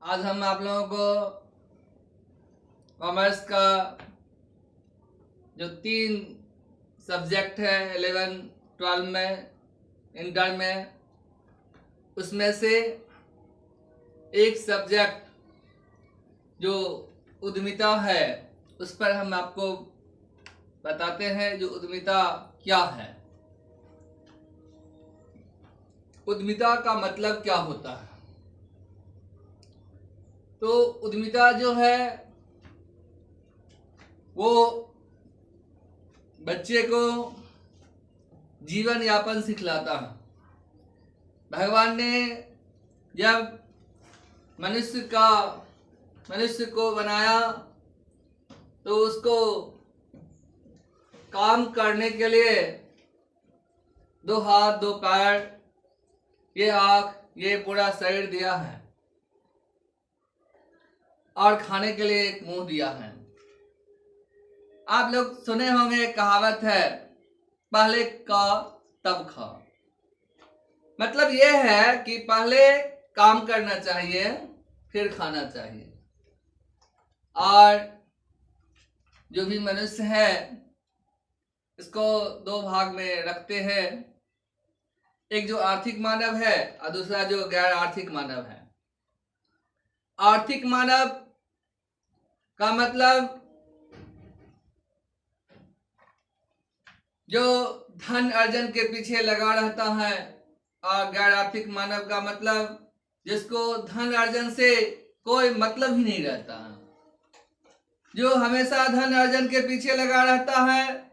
आज हम आप लोगों को कॉमर्स का जो 3 सब्जेक्ट है 11 12 में इंटर में, उसमें से एक सब्जेक्ट जो उद्यमिता है उस पर हम आपको बताते हैं जो उद्यमिता क्या है, उद्यमिता का मतलब क्या होता है। तो उद्यमिता जो है वो बच्चे को जीवन यापन सिखलाता है। भगवान ने जब मनुष्य को बनाया तो उसको काम करने के लिए 2 हाथ 2 पैर, ये आँख, ये पूरा शरीर दिया है और खाने के लिए एक मुंह दिया है। आप लोग सुने होंगे, कहावत है, पहले का तब खा। मतलब ये है कि पहले काम करना चाहिए फिर खाना चाहिए। और जो भी मनुष्य है इसको 2 भाग में रखते हैं, एक जो आर्थिक मानव है और दूसरा जो गैर आर्थिक मानव है। आर्थिक मानव का मतलब जो धन अर्जन के पीछे लगा रहता है, और गैर आर्थिक मानव का मतलब जिसको धन अर्जन से कोई मतलब ही नहीं रहता है, जो हमेशा धन अर्जन के पीछे लगा रहता है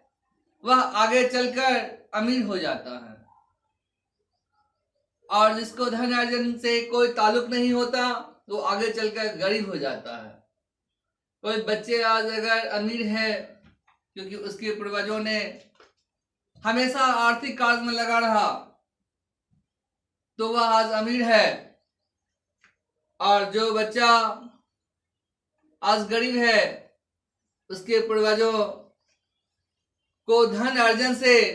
वह आगे चलकर अमीर हो जाता है, और जिसको धन अर्जन से कोई ताल्लुक नहीं होता तो आगे चलकर गरीब हो जाता है। कोई बच्चे आज अगर अमीर है क्योंकि उसके पूर्वजों ने हमेशा आर्थिक कार्य में लगा रहा तो वह आज अमीर है, और जो बच्चा आज गरीब है उसके पूर्वजों को धन अर्जन से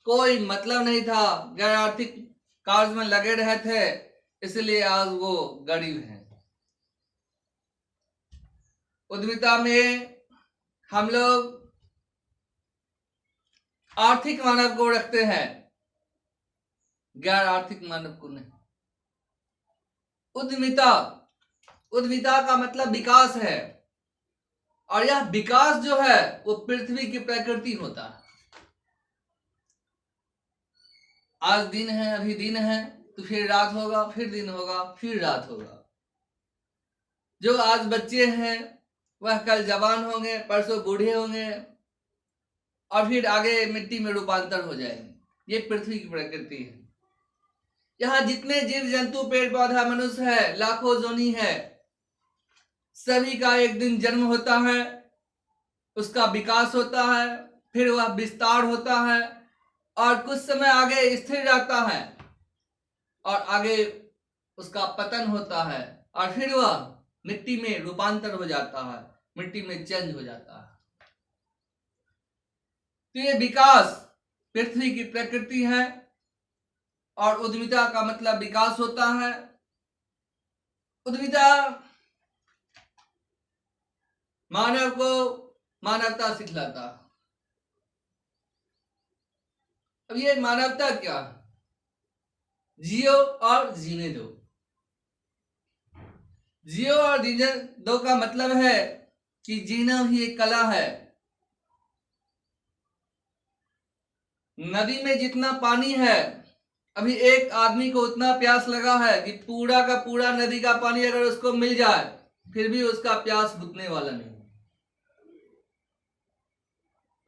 कोई मतलब नहीं था, गैर आर्थिक कार्य में लगे रहे थे, इसलिए आज वो गरीब हैं। उद्यमिता में हम लोग आर्थिक मानव को रखते हैं, गैर आर्थिक मानव को नहीं। उद्यमिता का मतलब विकास है, और यह विकास जो है वो पृथ्वी की प्रकृति होता है। आज दिन है, अभी दिन है तो फिर रात होगा, फिर दिन होगा, फिर रात होगा। जो आज बच्चे हैं वह कल जवान होंगे, परसों बूढ़े होंगे, और फिर आगे मिट्टी में रूपांतर हो जाएंगे। ये पृथ्वी की प्रकृति है। यहाँ जितने जीव जंतु पेड़ पौधा मनुष्य है, लाखों जोनी है, सभी का एक दिन जन्म होता है, उसका विकास होता है, फिर वह विस्तार होता है और कुछ समय आगे स्थिर रहता है, और आगे उसका पतन होता है, और फिर वह मिट्टी में रूपांतर हो जाता है, मिट्टी में चेंज हो जाता है। तो ये विकास पृथ्वी की प्रकृति है, और उद्यमिता का मतलब विकास होता है। उद्यमिता मानव को मानवता सिखलाता। अब ये मानवता क्या है? जियो और जीने दो। जियो और जीने दो का मतलब है कि जीना भी एक कला है। नदी में जितना पानी है, अभी एक आदमी को उतना प्यास लगा है कि पूरा का पूरा नदी का पानी अगर उसको मिल जाए फिर भी उसका प्यास बुझने वाला नहीं।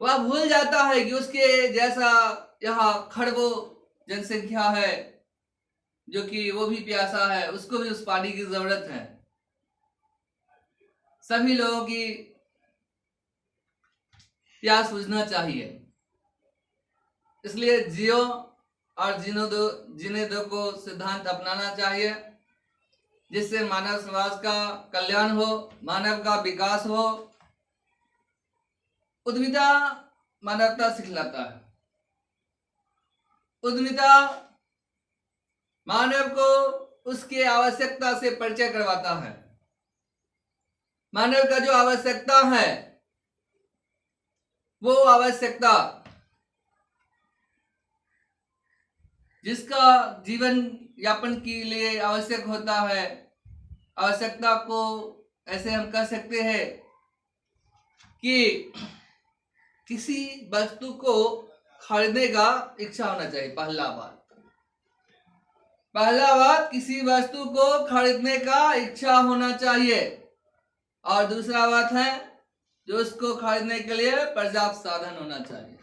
वह भूल जाता है कि उसके जैसा यहाँ खरबों जनसंख्या है जो कि वो भी प्यासा है, उसको भी उस पानी की जरूरत है। सभी लोगों की प्यास बुझना चाहिए, इसलिए जियो और जीने दो को सिद्धांत अपनाना चाहिए, जिससे मानव समाज का कल्याण हो, मानव का विकास हो। उद्यमिता मानवता सिखलाता है। उद्यमिता मानव को उसके आवश्यकता से परिचय करवाता है। मानव का जो आवश्यकता है, वो आवश्यकता जिसका जीवन यापन के लिए आवश्यक होता है, आवश्यकता को ऐसे हम कह सकते हैं कि किसी वस्तु को खरीदने का इच्छा होना चाहिए। पहला बात किसी वस्तु को खरीदने का इच्छा होना चाहिए, और दूसरा बात है जो उसको खरीदने के लिए पर्याप्त साधन होना चाहिए।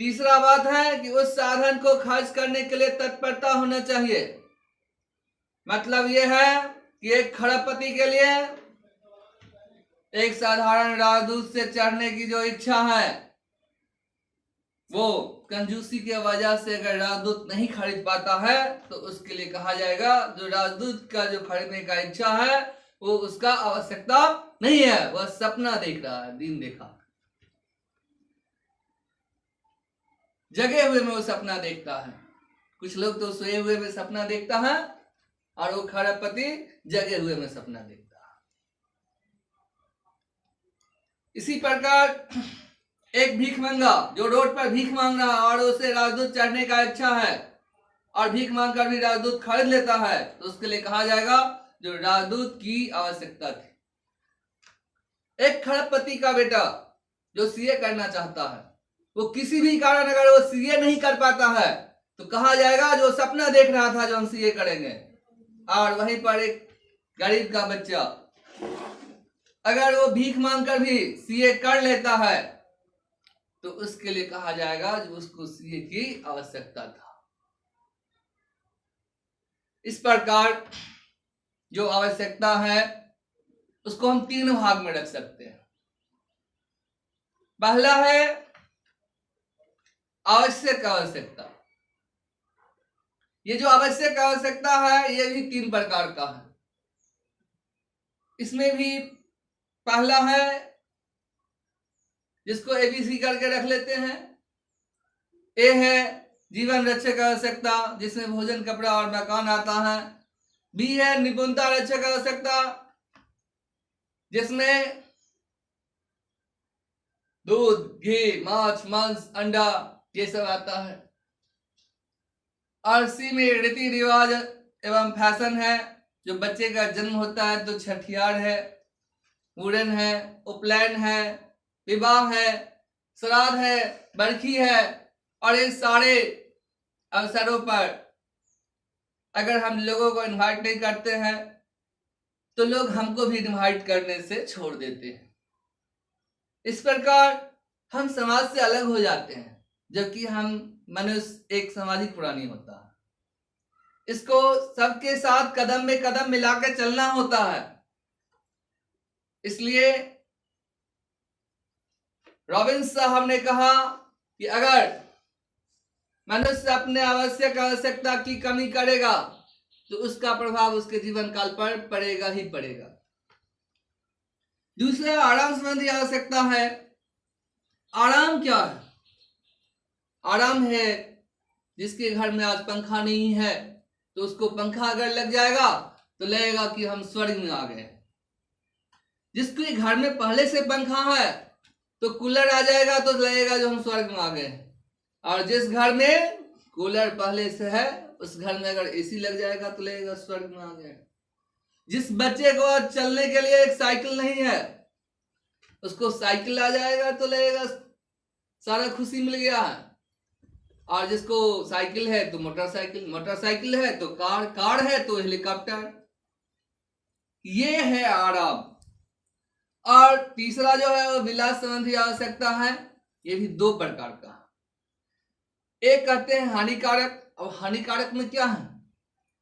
तीसरा बात है कि उस साधन को खर्च करने के लिए तत्परता होना चाहिए। मतलब यह है कि एक खरबपति के लिए एक साधारण राजदूत से चढ़ने की जो इच्छा है, वो कंजूसी के वजह से अगर राजदूत नहीं खरीद पाता है तो उसके लिए कहा जाएगा जो राजदूत का जो खरीदने का इच्छा है वो उसका आवश्यकता नहीं है, वह सपना देख रहा है, दिन देखा। जगे हुए में वो सपना देखता है। कुछ लोग तो सोए हुए में सपना देखता है और वो खरबपति जगे हुए में सपना देखता है। इसी प्रकार एक भीखमंगा जो रोड पर भीख मांग रहा है और उसे राजदूत चढ़ने का इच्छा है और भीख मांग कर भी राजदूत खरीद लेता है, तो उसके लिए कहा जाएगा जो राजदूत की आवश्यकता थी। एक खरबपति का बेटा जो सीए करना चाहता है, वो किसी भी कारण अगर वो सीए नहीं कर पाता है तो कहा जाएगा जो सपना देख रहा था जो हम सीए करेंगे। और वहीं पर एक गरीब का बच्चा अगर वो भीख मांग कर भी सीए कर लेता है तो उसके लिए कहा जाएगा जो उसको सीए की आवश्यकता था। इस प्रकार जो आवश्यकता है उसको हम तीन भाग में रख सकते हैं। पहला है आवश्यक आवश्यकता। ये जो आवश्यक आवश्यकता है ये भी तीन प्रकार का है। इसमें भी पहला है जिसको एबीसी करके रख लेते हैं। ए है जीवन रक्षक आवश्यकता जिसमें भोजन, कपड़ा और मकान आता है। बी है निपुणता रक्षक आवश्यकता जिसमें दूध, घी, मांस, मांस, अंडा ये सब आता है। और सी में रीति रिवाज एवं फैशन है। जो बच्चे का जन्म होता है तो छठियार है, मुड़न है, उपनयन है, विवाह है, श्राद्ध है, बरखी है। और इन सारे अवसरों पर अगर हम लोगों को इनवाइट नहीं करते हैं तो लोग हमको भी इनवाइट करने से छोड़ देते हैं। इस प्रकार हम समाज से अलग हो जाते हैं, जबकि हम मनुष्य एक सामाजिक प्राणी होता है। इसको सबके साथ कदम में कदम मिला के चलना होता है। इसलिए रॉबिन्स साहब ने कहा कि अगर मनुष्य अपने आवश्यक आवश्यकता की कमी करेगा तो उसका प्रभाव उसके जीवन काल पर पड़ेगा ही पड़ेगा। दूसरा आराम संबंधी आवश्यकता है। आराम क्या है? आराम है जिसके घर में आज पंखा नहीं है तो उसको पंखा अगर लग जाएगा तो लगेगा कि हम स्वर्ग में आ गए। जिसके घर में पहले से पंखा है तो कूलर आ जाएगा तो लगेगा जो हम स्वर्ग में आ गए। और जिस घर में कूलर पहले से है उस घर में अगर एसी लग जाएगा तो लगेगा स्वर्ग में आ गए। जिस बच्चे को आज चलने के लिए एक साइकिल नहीं है उसको साइकिल आ जाएगा तो लगेगा सारा खुशी मिल गया है। और जिसको साइकिल है तो मोटरसाइकिल, मोटरसाइकिल है तो कार, कार है तो हेलीकॉप्टर। ये है आराम। और तीसरा जो है वो विलास संबंधी आवश्यकता है। ये भी दो प्रकार का है। एक कहते हैं हानिकारक। और हानिकारक में क्या है?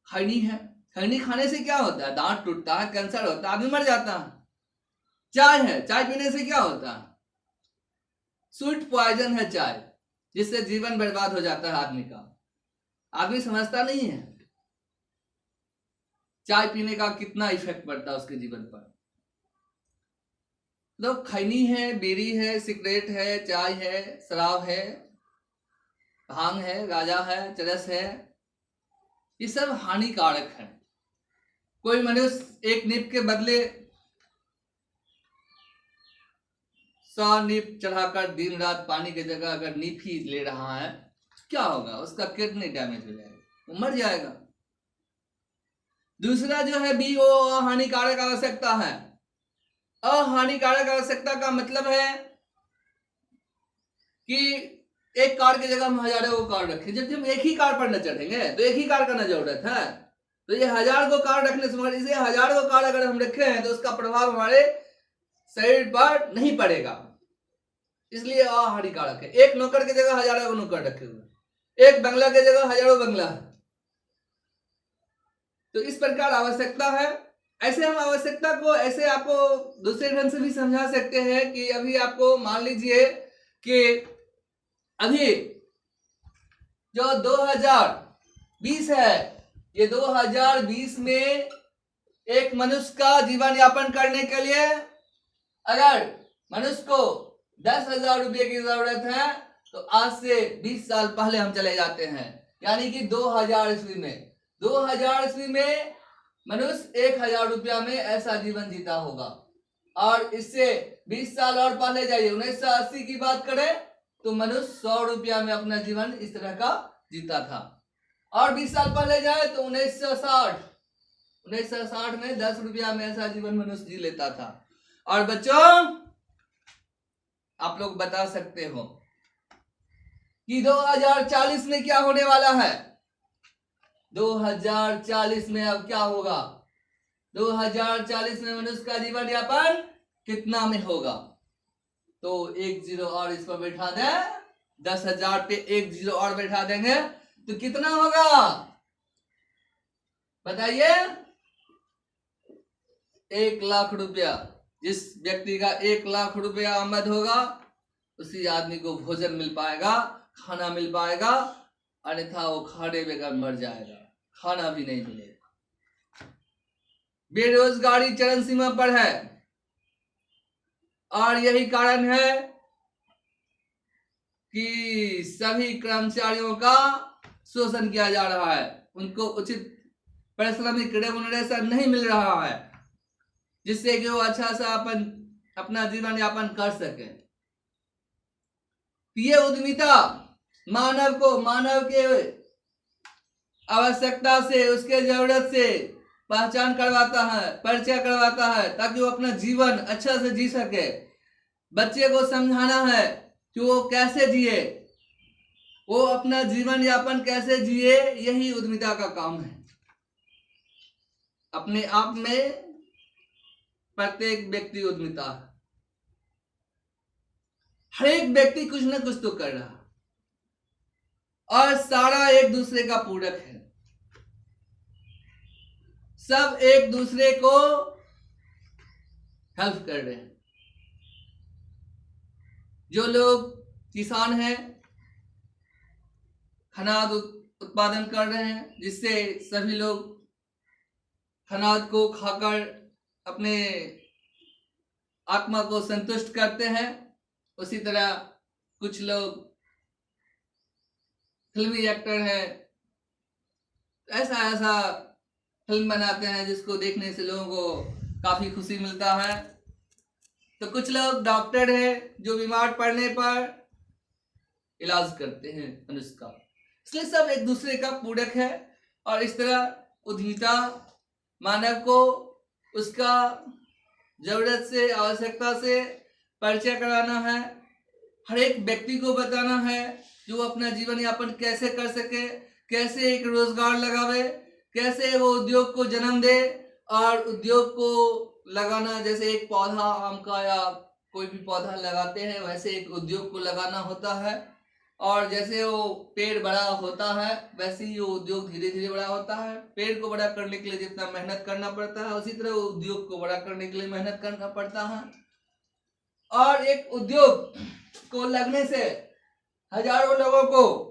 खैनी है। खैनी खाने से क्या होता है? दांत टूटता है, कैंसर होता है, आदमी मर जाता है। चाय है, चाय पीने से क्या होता है? स्वीट पॉइजन है चाय, जिससे जीवन बर्बाद हो जाता है आदमी का। आदमी समझता नहीं है चाय पीने का कितना इफेक्ट पड़ता है उसके जीवन पर। लोग खैनी है, बीड़ी है, सिगरेट है, चाय है, शराब है, भांग है, गांजा है, चरस है, ये सब हानिकारक है। कोई मनुष्य एक नींब के बदले 100 नीप चढ़ाकर दिन रात पानी की जगह अगर नीप ही ले रहा है तो क्या होगा, उसका किडनी डैमेज हो जाएगा, वो मर जाएगा। दूसरा जो है बी, वो हानिकारक आवश्यकता है। अहानिकारक आवश्यकता का मतलब है कि एक कार की जगह हम हजारों कार रखें, जबकि हम एक ही कार पर न चढ़ेंगे तो एक ही कार का न जरूरत है। तो ये 1000 को कार रखने से मगर इसे 1000 को कार अगर हम रखे हैं तो उसका प्रभाव हमारे शरीर पर नहीं पड़ेगा, इसलिए अहानिकारक है। एक नौकर की जगह हजारों नौकर रखे हुए, एक बंगला की जगह हजारों बंगला है। तो इस प्रकार आवश्यकता है। ऐसे हम आवश्यकता को ऐसे आपको दूसरे ढंग से भी समझा सकते हैं कि अभी आपको मान लीजिए कि अभी जो 2020 है, ये 2020 में एक मनुष्य का जीवन यापन करने के लिए अगर मनुष्य को 10,000 रुपये की जरूरत है तो आज से 20 साल पहले हम चले जाते हैं, यानी कि 2000 ईस्वी में। 2000 ईस्वी में मनुष्य 1000 रुपया में ऐसा जीवन जीता होगा, और इससे 20 साल और पहले जाइए 1980 की बात करें तो मनुष्य 100 रुपया में अपना जीवन इस तरह का जीता था। और 20 साल पहले जाए तो 1960 में 10 रुपया में ऐसा जीवन मनुष्य जी लेता था। और बच्चों आप लोग बता सकते हो कि 2040 में क्या होने वाला है? 2040 में अब क्या होगा? 2040 में मनुष्य का जीवन यापन कितना में होगा? तो एक जीरो और इस पर बैठा दें, 10,000 पे एक जीरो और बैठा देंगे तो कितना होगा बताइए? 1 लाख रुपया। जिस व्यक्ति का 1 लाख रुपया आमद होगा उसी आदमी को भोजन मिल पाएगा, खाना मिल पाएगा, अन्यथा वो खाने बगैर मर जाएगा, खाना भी नहीं मिलेगा। बेरोजगारी चरम सीमा पर है और यही कारण है कि सभी कर्मचारियों का शोषण किया जा रहा है, उनको उचित पारिश्रमिक रेम्युनरेशन नहीं मिल रहा है जिससे कि वो अच्छा सा अपना जीवन यापन कर सके। ये उद्यमिता मानव के आवश्यकता से, उसके जरूरत से पहचान करवाता है, परिचय करवाता है, ताकि वो अपना जीवन अच्छा से जी सके। बच्चे को समझाना है कि वो कैसे जिए, वो अपना जीवन यापन कैसे जिए, यही उद्यमिता का काम है। अपने आप में प्रत्येक व्यक्ति उद्यमिता है, हर एक व्यक्ति कुछ न कुछ तो कर रहा है और सारा एक दूसरे का पूरक है। सब एक दूसरे को हेल्प कर रहे हैं। जो लोग किसान हैं, खानाद उत्पादन कर रहे हैं जिससे सभी लोग खानाद को खाकर अपने आत्मा को संतुष्ट करते हैं। उसी तरह कुछ लोग फिल्मी एक्टर हैं, ऐसा फिल्म बनाते हैं जिसको देखने से लोगों को काफी खुशी मिलता है। तो कुछ लोग डॉक्टर हैं जो बीमार पड़ने पर इलाज करते हैं मनुष्य का। इसलिए सब एक दूसरे का पूरक है और इस तरह उद्यमिता मानव को उसका जरूरत से, आवश्यकता से परिचय कराना है, हर एक व्यक्ति को बताना है जो अपना जीवन यापन कैसे कर सके, कैसे एक रोजगार लगावे, कैसे वो उद्योग को जन्म दे। और उद्योग को लगाना जैसे एक पौधा आम का या कोई भी पौधा लगाते हैं वैसे एक उद्योग को लगाना होता है, और जैसे वो पेड़ बड़ा होता है वैसे ही वो उद्योग धीरे धीरे बड़ा होता है। पेड़ को बड़ा करने के लिए जितना मेहनत करना पड़ता है उसी तरह उद्योग को बड़ा करने के लिए मेहनत करना पड़ता है। और एक उद्योग को लगने से हजारों लोगों को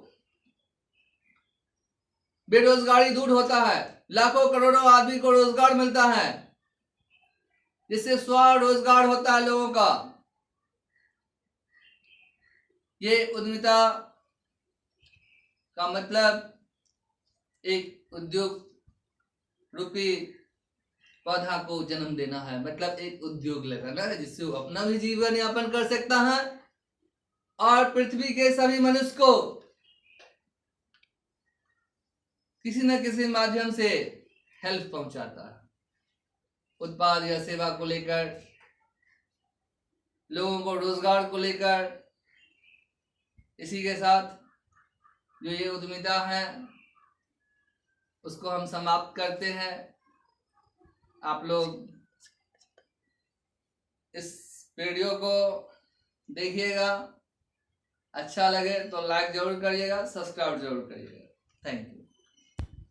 बेरोजगारी दूर होता है, लाखों करोड़ों आदमी को रोजगार मिलता है, जिससे स्वरोजगार होता है लोगों का। ये उद्यमिता का मतलब एक उद्योग रूपी पौधा को जन्म देना है, मतलब एक उद्योग लगाना है जिससे वो अपना भी जीवन यापन कर सकता है और पृथ्वी के सभी मनुष्य को किसी न किसी माध्यम से हेल्प पहुंचाता है, उत्पाद या सेवा को लेकर, लोगों को रोजगार को लेकर। इसी के साथ जो ये उद्यमिता है उसको हम समाप्त करते हैं। आप लोग इस वीडियो को देखिएगा, अच्छा लगे तो लाइक जरूर करिएगा, सब्सक्राइब जरूर करिएगा। Thank you.